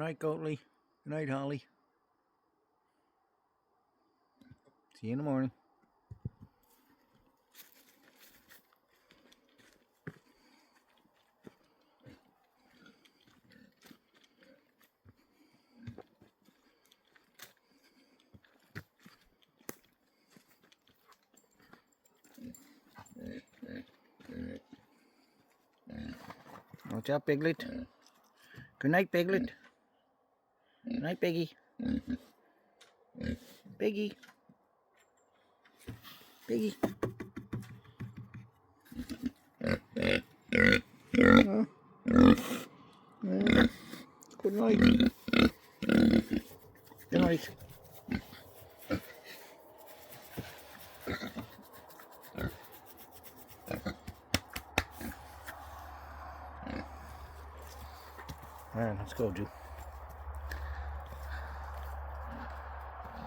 night, Goatley. Good night, Holly. See you in the morning. Watch out, Piglet. Good night, Piglet. Good night, Piggy. Piggy. Piggy. Good night. Good night. Alright, let's go, Ju.